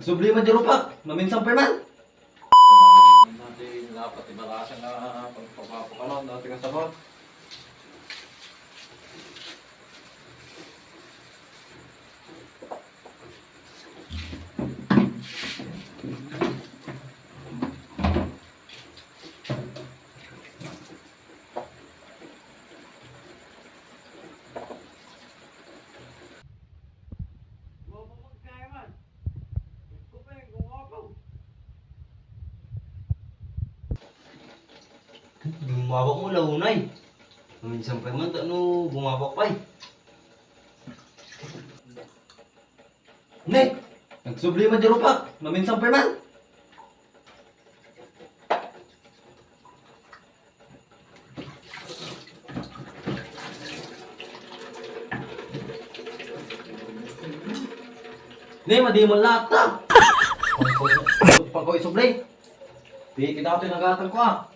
Nagsublima di rupak, maminsang perman. Natin dapat ibalasan na pagpapakalan natin ang sabot. Bumabak mo launay. Minsan pa man no bumabak pa eh. Ne, nagsublima di rupak, maminsang pa man. Ne, madi mo lahat. Pagko isubli. Di kita ito nagatan ko ah.